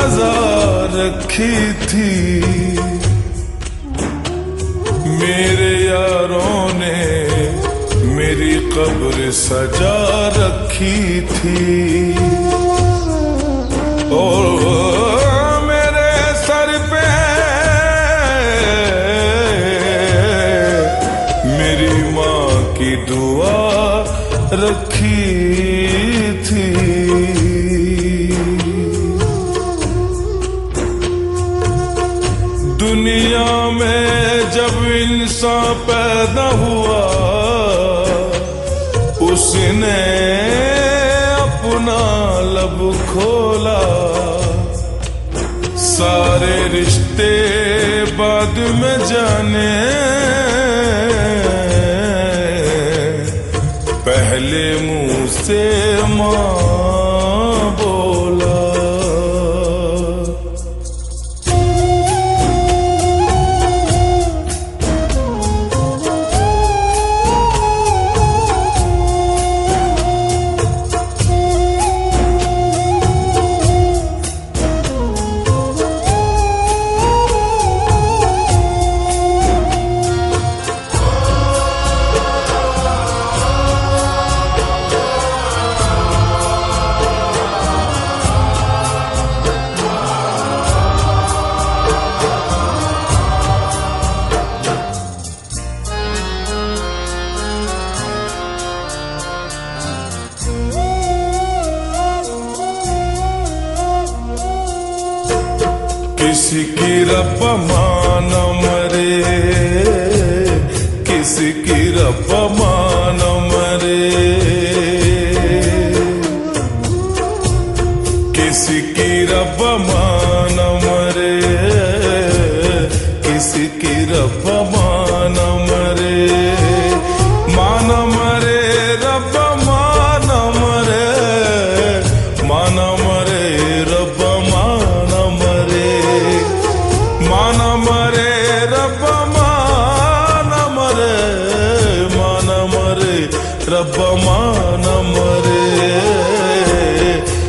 सजा रखी थी, मेरे यारों ने मेरी कब्र सजा रखी थी। और मेरे सर पे मेरी माँ की दुआ रखी थी। दुनिया में जब इंसान पैदा हुआ, उसने अपना लब खोला, सारे रिश्ते बाद में जाने, पहले मुंह से माँ बोला। किसकी रब मान मरे, किसकी रब मान मरे, किसकी रब मान मरे, किसकी रब मान मरे, मान मरे रब मान मरे, मान मरे रब मान मरे, मान मरे रब मान मरे, मान मरे रब मान मरे।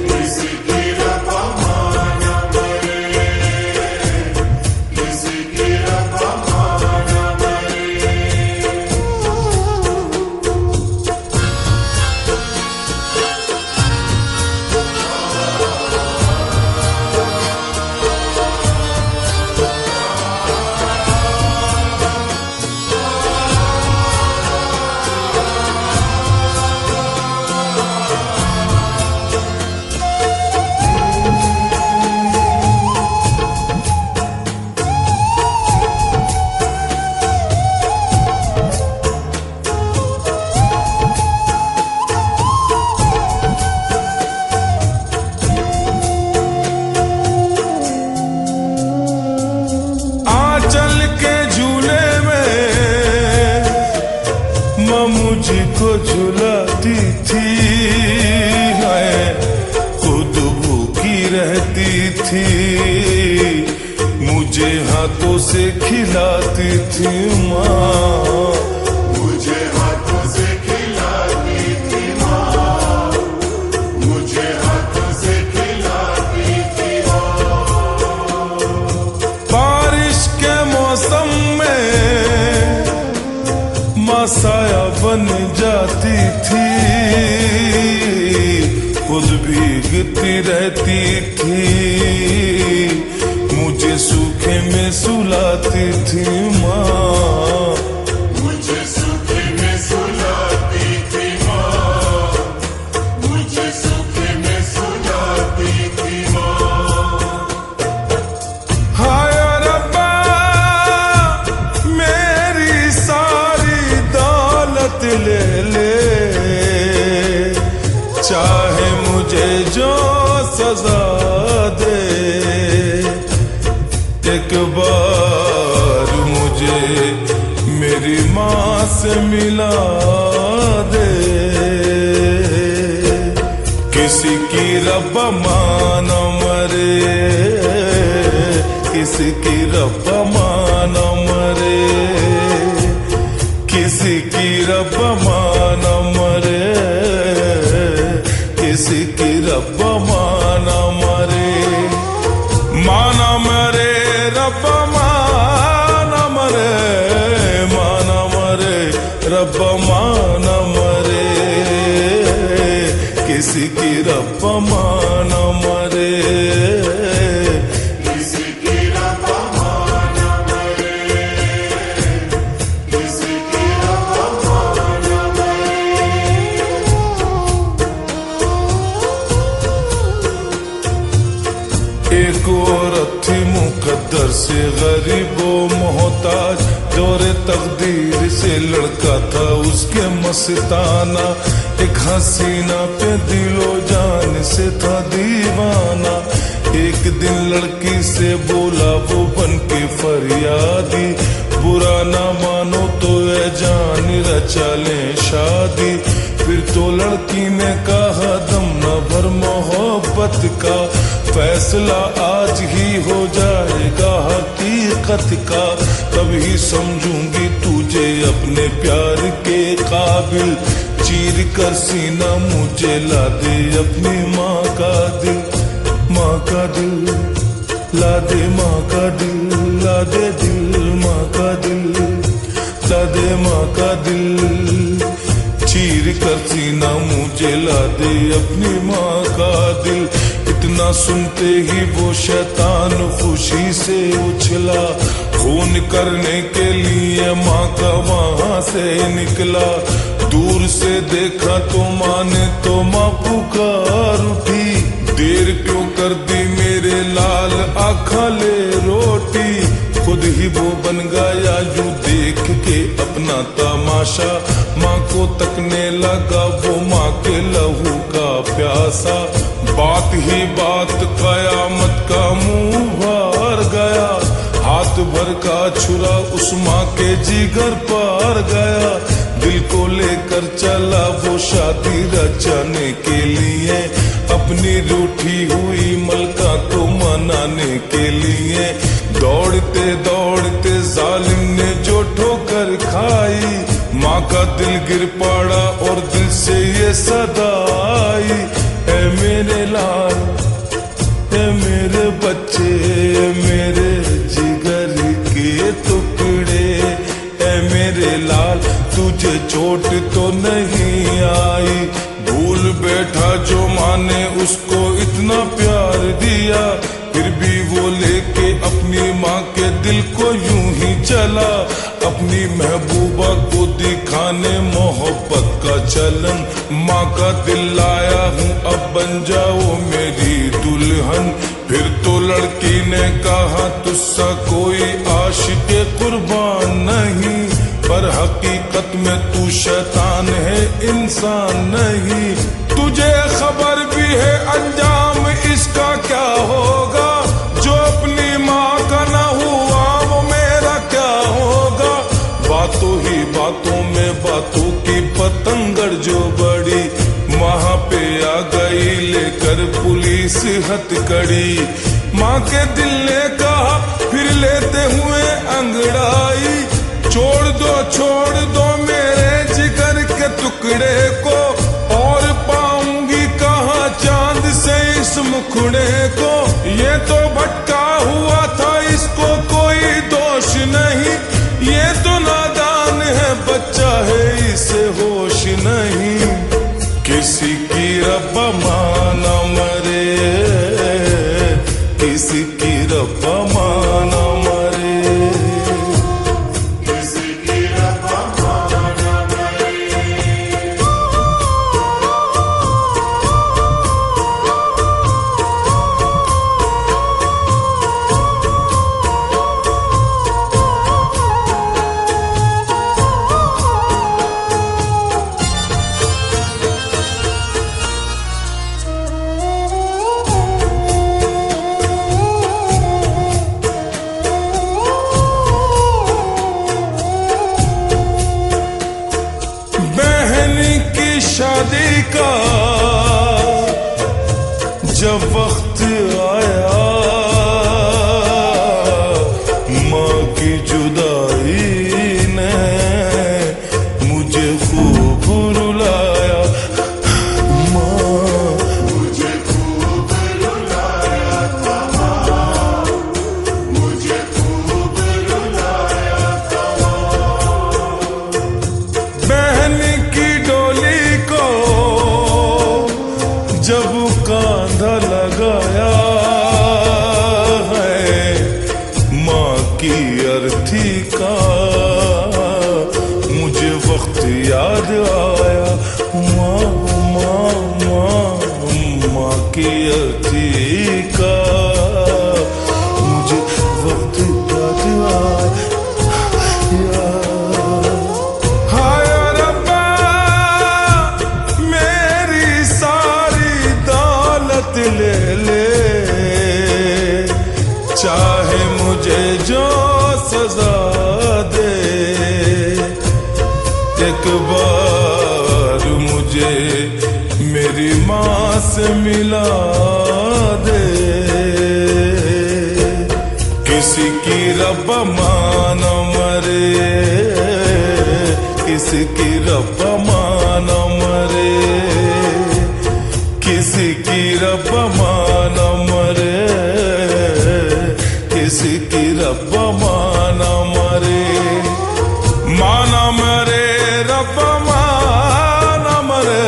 किसकी रब मान मरे, किसकी रब मान मरे। आंचल के झूले में माँ मुझको झुलाती थी, खुद भूखी रहती थी, मुझे हाथों से खिलाती थी माँ, मुझे हाथों से खिलाती थी माँ, मुझे हाथों से खिलाती थी माँ। बारिश के मौसम में माँ साया बन जाती थी, खुद भीगती रहती थी, मुझे सूखे में सुलाती थी माँ, मुझे सूखे में सुलाती थी माँ, मुझे सूखे में सुलाती थी माँ। हाय रब्बा मेरी सारी दौलत ले ले, चाहे मुझे जो सजा दे, एक बार मुझे मेरी माँ से मिला दे। किसी की रब मान मरे, किसी की रब मान मरे, किसी की रब मान मरे, किसी की रब मान मरे। माँ न मरे, किसकी रब्बा माँ न मरे, किसकी रब्बा माँ न मरे। एक औरत थी मुकद्दर से गरीबो मोहताज, दौरे तकदीर से लड़का था उसके मस्ताना, एक हसीना पे दिलो जान से था दीवाना। एक दिन लड़की से बोला वो बन के फरियादी, बुरा ना मानो तो ये जान रचा ले शादी। फिर तो लड़की ने कहा दम न भर मोहब्बत का, फैसला आज ही हो जाएगा हकीकत का। तभी समझूंगी तुझे अपने प्यार के काबिल, चीर कर सीना मुझे ला दे अपनी माँ का दिल, माँ का दिल ला दे, माँ का दिल ला दे, दिल माँ का दिल ला दे, माँ का दिल। चीर कर सीना मुझे ला दे अपनी माँ का दिल। इतना सुनते ही वो शैतान खुशी से उछला, खून करने के लिए माँ का वहां से निकला। दूर से देखा तो माँ ने तो माँ पुकार उठी, देर क्यों कर दी मेरे लाल आखा ले रोटी। खुद ही वो बन गया यूं देख के अपना तमाशा, माँ को तकने लगा वो माँ के लहू का प्यासा। बात ही बात कयामत का मुंह भर गया, हाथ भर का छुरा उस माँ के जिगर पार गया। दिल को लेकर चला वो शादी रचाने के लिए, अपनी रूठी हुई मलका को मनाने के लिए। दौड़ते दौड़ते जालिम ने जो ठोकर खाई, माँ का दिल गिर पड़ा और दिल से ये सदा आई, ऐ मेरे लाल ऐ मेरे बच्चे, ऐ मेरे जिगर के टुकड़े, ऐ मेरे लाल तुझे चोट तो नहीं आई। भूल बैठा जो माँ ने उसको इतना प्यार दिया, फिर भी वो लेके अपनी माँ के दिल को यूं ही चला। अपनी महबूबा को दिखाने मोहब्बत का चलन, माँ का दिल लाया हूँ अब बन जाओ मेरी दुल्हन। फिर तो लड़की ने कहा तुझसा कोई आशिक़े कुर्बान नहीं, पर हकीकत में तू शैतान है इंसान नहीं। तुझे खबर भी है अंजाम इसका क्या होगा, जो अपनी माँ का न हुआ वो मेरा क्या होगा। बातों ही बातों में बातों की पतंगड़ जो बड़ी, वहां पे आ गई लेकर पुलिस हथकड़ी। माँ के दिल ने कहा फिर लेते हुए अंगड़ाई, छोड़ दो मेरे जिगर के टुकड़े को, और पाऊंगी कहाँ चांद से इस मुखड़े को। ये तो भटका हुआ था इसको कोई दोष नहीं, ये तो नादान है बच्चा है इसे होश नहीं। किसी की रब्बा माँ न मरे, किसी की रब्बा माँ न मरे। शादी का जब वक्त आया, माँ की जुदाई ने मुझे खूब रुलाया। माँ मुझे खूब रुलाया था, माँ मुझे खूब रुलाया था। बहन की डोली को जब का मुझे मेरी माँ से मिला दे। किसी की रब मान मरे, किसी की रब मान मरे, किसी की रब मान मरे, किसी की रब मान मरे। माना मरे रब माना मरे,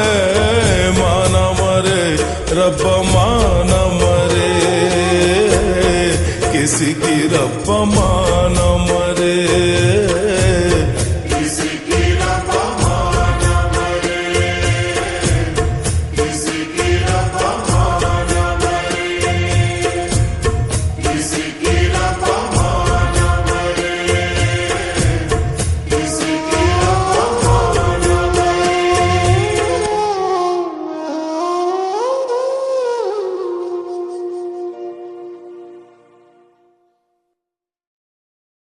माना मरे रब माना मरे, किसी की रब माना मरे।